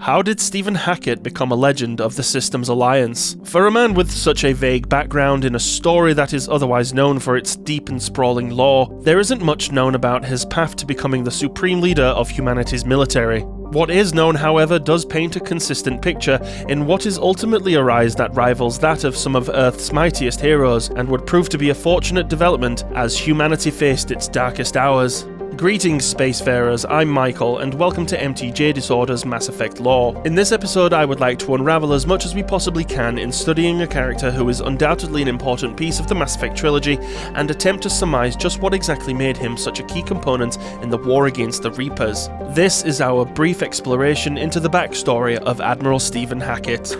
How did Steven Hackett become a legend of the Systems Alliance? For a man with such a vague background in a story that is otherwise known for its deep and sprawling lore, there isn't much known about his path to becoming the supreme leader of humanity's military. What is known, however, does paint a consistent picture in what is ultimately a rise that rivals that of some of Earth's mightiest heroes, and would prove to be a fortunate development as humanity faced its darkest hours. Greetings, Spacefarers, I'm Michael, and welcome to MTJ Disorder's Mass Effect lore. In this episode, I would like to unravel as much as we possibly can in studying a character who is undoubtedly an important piece of the Mass Effect trilogy, and attempt to surmise just what exactly made him such a key component in the war against the Reapers. This is our brief exploration into the backstory of Admiral Steven Hackett.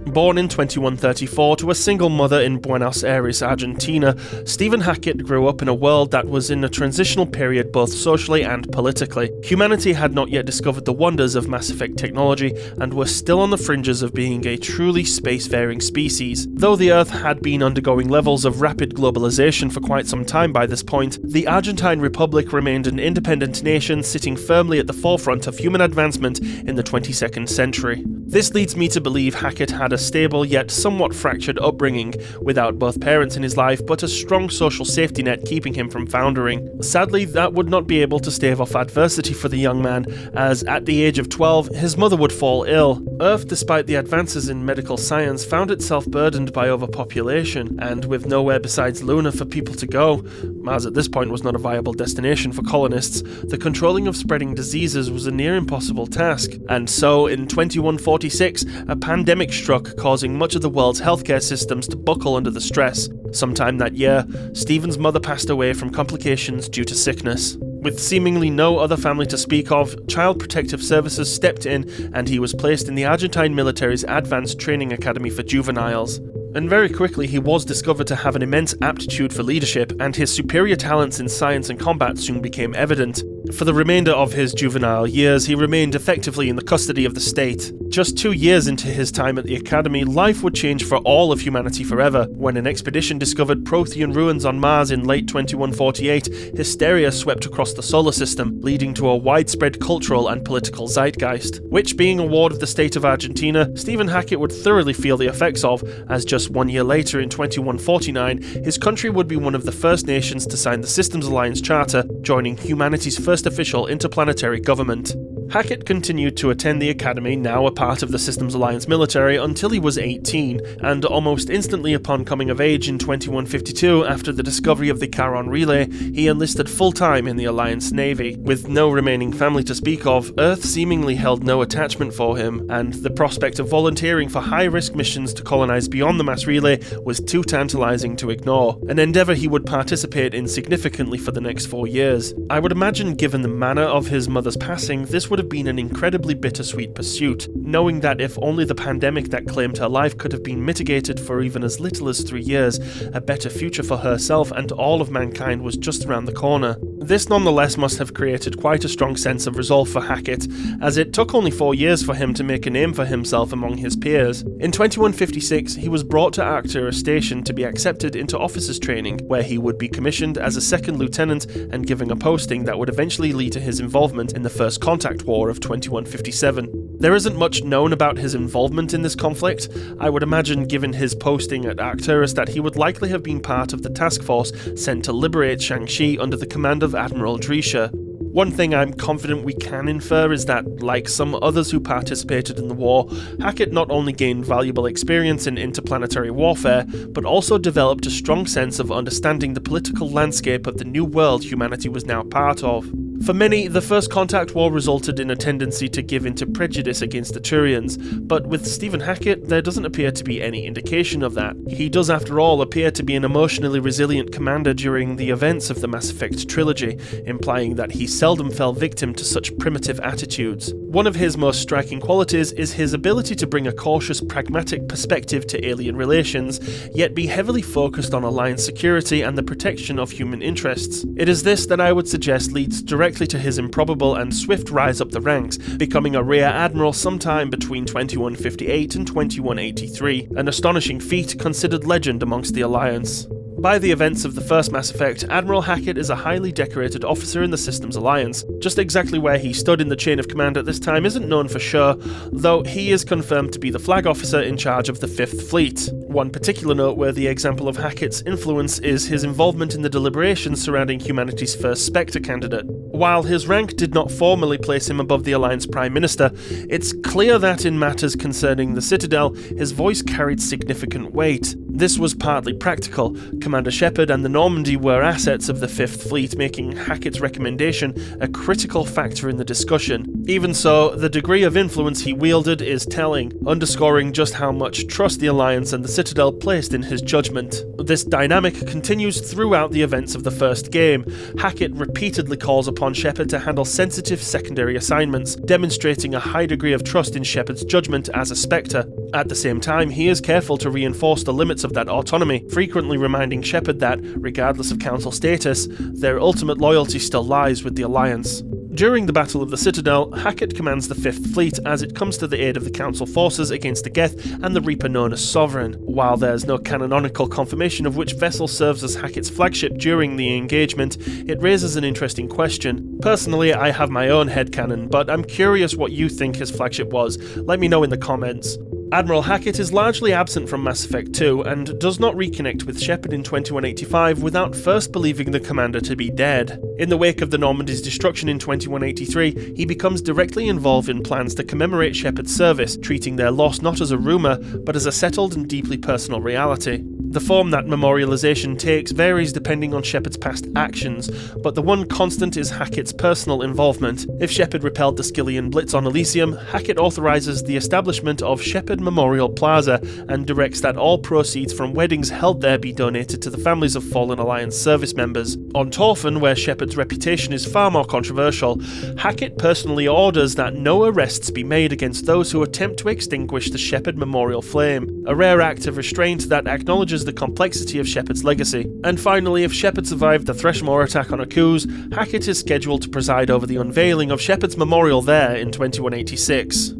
Born in 2134 to a single mother in Buenos Aires, Argentina, Steven Hackett grew up in a world that was in a transitional period both socially and politically. Humanity had not yet discovered the wonders of Mass Effect technology and were still on the fringes of being a truly spacefaring species. Though the Earth had been undergoing levels of rapid globalization for quite some time by this point, the Argentine Republic remained an independent nation sitting firmly at the forefront of human advancement in the 22nd century. This leads me to believe Hackett had a stable yet somewhat fractured upbringing, without both parents in his life but a strong social safety net keeping him from foundering. Sadly, that would not be able to stave off adversity for the young man, as at the age of 12, his mother would fall ill. Earth, despite the advances in medical science, found itself burdened by overpopulation, and with nowhere besides Luna for people to go, Mars at this point was not a viable destination for colonists, the controlling of spreading diseases was a near impossible task. And so, in 2146, a pandemic struck, causing much of the world's healthcare systems to buckle under the stress. Sometime that year, Steven's mother passed away from complications due to sickness. With seemingly no other family to speak of, Child Protective Services stepped in and he was placed in the Argentine military's Advanced Training Academy for Juveniles. And very quickly he was discovered to have an immense aptitude for leadership, and his superior talents in science and combat soon became evident. For the remainder of his juvenile years, he remained effectively in the custody of the state. Just 2 years into his time at the Academy, life would change for all of humanity forever. When an expedition discovered Prothean ruins on Mars in late 2148, hysteria swept across the solar system, leading to a widespread cultural and political zeitgeist, which, being a ward of the state of Argentina, Steven Hackett would thoroughly feel the effects of, as just 1 year later in 2149, his country would be one of the first nations to sign the Systems Alliance Charter, joining humanity's first official interplanetary government. Hackett continued to attend the Academy, now a part of the Systems Alliance military, until he was 18, and almost instantly upon coming of age in 2152, after the discovery of the Charon Relay, he enlisted full-time in the Alliance Navy. With no remaining family to speak of, Earth seemingly held no attachment for him, and the prospect of volunteering for high-risk missions to colonize beyond the mass relay was too tantalizing to ignore, an endeavor he would participate in significantly for the next 4 years. I would imagine, given the manner of his mother's passing, this would have been an incredibly bittersweet pursuit, knowing that if only the pandemic that claimed her life could have been mitigated for even as little as 3 years, a better future for herself and all of mankind was just around the corner. This nonetheless must have created quite a strong sense of resolve for Hackett, as it took only 4 years for him to make a name for himself among his peers. In 2156, he was brought to Arcturus Station to be accepted into officers' training, where he would be commissioned as a second lieutenant and given a posting that would eventually lead to his involvement in the First Contact War of 2157. There isn't much known about his involvement in this conflict. I would imagine, given his posting at Arcturus, that he would likely have been part of the task force sent to liberate Shang-Chi under the command of Admiral Drisha. One thing I'm confident we can infer is that, like some others who participated in the war, Hackett not only gained valuable experience in interplanetary warfare, but also developed a strong sense of understanding the political landscape of the new world humanity was now part of. For many, the First Contact War resulted in a tendency to give into prejudice against the Turians, but with Steven Hackett, there doesn't appear to be any indication of that. He does, after all, appear to be an emotionally resilient commander during the events of the Mass Effect trilogy, implying that he seldom fell victim to such primitive attitudes. One of his most striking qualities is his ability to bring a cautious, pragmatic perspective to alien relations, yet be heavily focused on Alliance security and the protection of human interests. It is this that I would suggest leads directly to his improbable and swift rise up the ranks, becoming a Rear Admiral sometime between 2158 and 2183, an astonishing feat considered legend amongst the Alliance. By the events of the first Mass Effect, Admiral Hackett is a highly decorated officer in the Systems Alliance. Just exactly where he stood in the chain of command at this time isn't known for sure, though he is confirmed to be the flag officer in charge of the 5th Fleet. One particular noteworthy example of Hackett's influence is his involvement in the deliberations surrounding humanity's first Spectre candidate. While his rank did not formally place him above the Alliance Prime Minister, it's clear that in matters concerning the Citadel, his voice carried significant weight. This was partly practical. Commander Shepard and the Normandy were assets of the 5th Fleet, making Hackett's recommendation a critical factor in the discussion. Even so, the degree of influence he wielded is telling, underscoring just how much trust the Alliance and the Citadel placed in his judgment. This dynamic continues throughout the events of the first game. Hackett repeatedly calls upon Shepard to handle sensitive secondary assignments, demonstrating a high degree of trust in Shepard's judgment as a Spectre. At the same time, he is careful to reinforce the limits of that autonomy, frequently reminding Shepard that, regardless of Council status, their ultimate loyalty still lies with the Alliance. During the Battle of the Citadel, Hackett commands the 5th Fleet as it comes to the aid of the Council forces against the Geth and the Reaper known as Sovereign. While there's no canonical confirmation of which vessel serves as Hackett's flagship during the engagement, it raises an interesting question. Personally, I have my own headcanon, but I'm curious what you think his flagship was. Let me know in the comments. Admiral Hackett is largely absent from Mass Effect 2 and does not reconnect with Shepard in 2185 without first believing the commander to be dead. In the wake of the Normandy's destruction in 2183, he becomes directly involved in plans to commemorate Shepard's service, treating their loss not as a rumour, but as a settled and deeply personal reality. The form that memorialization takes varies depending on Shepard's past actions, but the one constant is Hackett's personal involvement. If Shepard repelled the Skillian Blitz on Elysium, Hackett authorises the establishment of Shepard Memorial Plaza and directs that all proceeds from weddings held there be donated to the families of fallen Alliance service members. On Torfan, where Shepard's reputation is far more controversial, Hackett personally orders that no arrests be made against those who attempt to extinguish the Shepard Memorial flame, a rare act of restraint that acknowledges the complexity of Shepard's legacy. And finally, if Shepard survived the Threshold attack on Akuz, Hackett is scheduled to preside over the unveiling of Shepard's memorial there in 2186.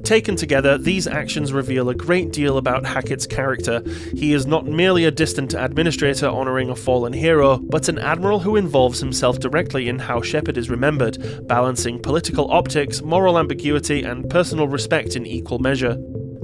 Taken together, these actions reveal a great deal about Hackett's character. He is not merely a distant administrator honouring a fallen hero, but an admiral who involves himself directly in how Shepard is remembered, balancing political optics, moral ambiguity, and personal respect in equal measure.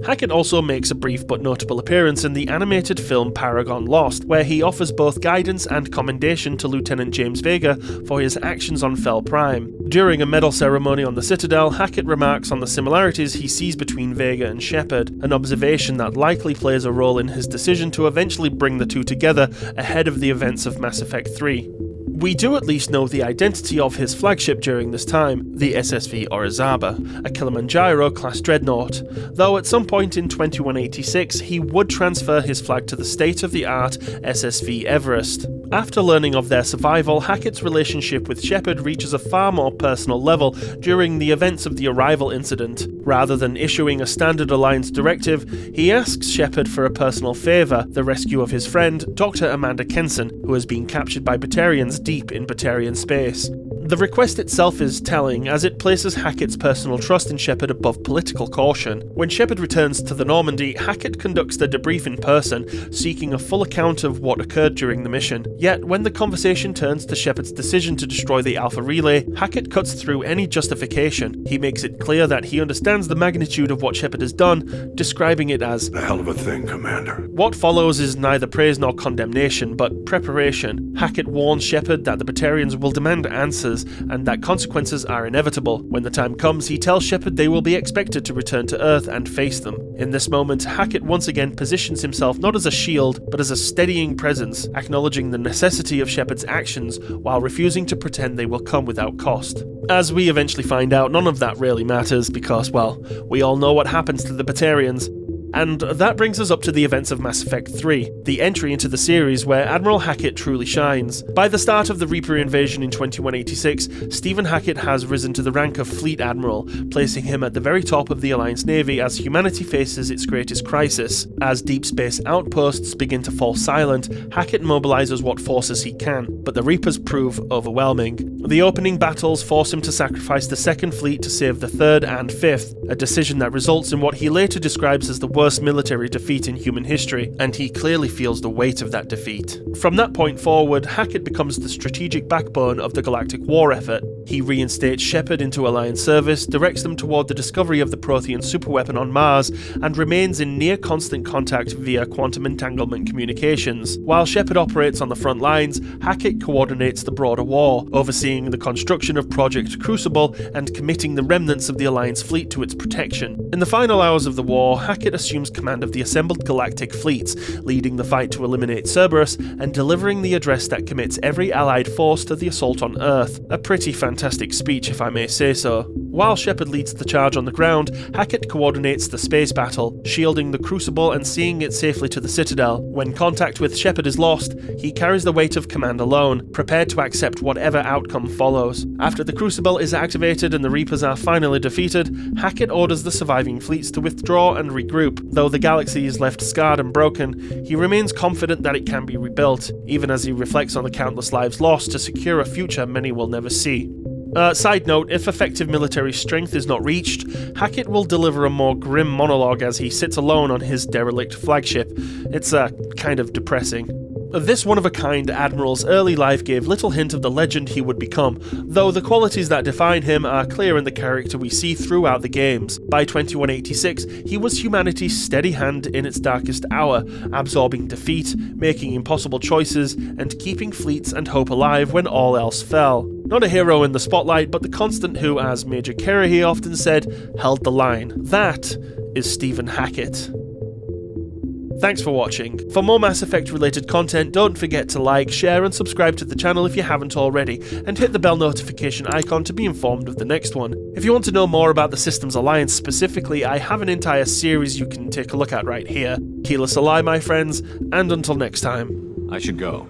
Hackett also makes a brief but notable appearance in the animated film Paragon Lost, where he offers both guidance and commendation to Lieutenant James Vega for his actions on Fel Prime. During a medal ceremony on the Citadel, Hackett remarks on the similarities he sees between Vega and Shepard, an observation that likely plays a role in his decision to eventually bring the two together ahead of the events of Mass Effect 3. We do at least know the identity of his flagship during this time, the SSV Orizaba, a Kilimanjaro-class dreadnought, though at some point in 2186 he would transfer his flag to the state-of-the-art SSV Everest. After learning of their survival, Hackett's relationship with Shepard reaches a far more personal level during the events of the arrival incident. Rather than issuing a standard Alliance directive, he asks Shepard for a personal favour, the rescue of his friend, Dr. Amanda Kenson, who has been captured by Batarians deep in Batarian space. The request itself is telling, as it places Hackett's personal trust in Shepard above political caution. When Shepard returns to the Normandy, Hackett conducts the debrief in person, seeking a full account of what occurred during the mission. Yet, when the conversation turns to Shepard's decision to destroy the Alpha Relay, Hackett cuts through any justification. He makes it clear that he understands the magnitude of what Shepard has done, describing it as a hell of a thing, Commander. What follows is neither praise nor condemnation, but preparation. Hackett warns Shepard that the Batarians will demand answers, and that consequences are inevitable. When the time comes, he tells Shepard they will be expected to return to Earth and face them. In this moment, Hackett once again positions himself not as a shield, but as a steadying presence, acknowledging the necessity of Shepard's actions while refusing to pretend they will come without cost. As we eventually find out, none of that really matters because, well, we all know what happens to the Batarians. And that brings us up to the events of Mass Effect 3, the entry into the series where Admiral Hackett truly shines. By the start of the Reaper invasion in 2186, Steven Hackett has risen to the rank of Fleet Admiral, placing him at the very top of the Alliance Navy as humanity faces its greatest crisis. As deep space outposts begin to fall silent, Hackett mobilizes what forces he can, but the Reapers prove overwhelming. The opening battles force him to sacrifice the 2nd Fleet to save the 3rd and 5th, a decision that results in what he later describes as the worst military defeat in human history, and he clearly feels the weight of that defeat. From that point forward, Hackett becomes the strategic backbone of the galactic war effort. He reinstates Shepard into Alliance service, directs them toward the discovery of the Prothean superweapon on Mars, and remains in near constant contact via quantum entanglement communications. While Shepard operates on the front lines, Hackett coordinates the broader war, overseeing the construction of Project Crucible and committing the remnants of the Alliance fleet to its protection. In the final hours of the war, Hackett assumes command of the assembled galactic fleets, leading the fight to eliminate Cerberus and delivering the address that commits every allied force to the assault on Earth. A pretty fantastic speech, if I may say so. While Shepard leads the charge on the ground, Hackett coordinates the space battle, shielding the Crucible and seeing it safely to the Citadel. When contact with Shepard is lost, he carries the weight of command alone, prepared to accept whatever outcome follows. After the Crucible is activated and the Reapers are finally defeated, Hackett orders the surviving fleets to withdraw and regroup. Though the galaxy is left scarred and broken, he remains confident that it can be rebuilt, even as he reflects on the countless lives lost to secure a future many will never see. Side note, if effective military strength is not reached, Hackett will deliver a more grim monologue as he sits alone on his derelict flagship. It's kind of depressing. This one-of-a-kind admiral's early life gave little hint of the legend he would become, though the qualities that define him are clear in the character we see throughout the games. By 2186, he was humanity's steady hand in its darkest hour, absorbing defeat, making impossible choices, and keeping fleets and hope alive when all else fell. Not a hero in the spotlight, but the constant who, as Major Kerrihy often said, held the line. That is Steven Hackett. Thanks for watching. For more Mass Effect related content, don't forget to like, share and subscribe to the channel if you haven't already, and hit the bell notification icon to be informed of the next one. If you want to know more about the Systems Alliance specifically, I have an entire series you can take a look at right here. Keyless Ally, my friends, and until next time. I should go.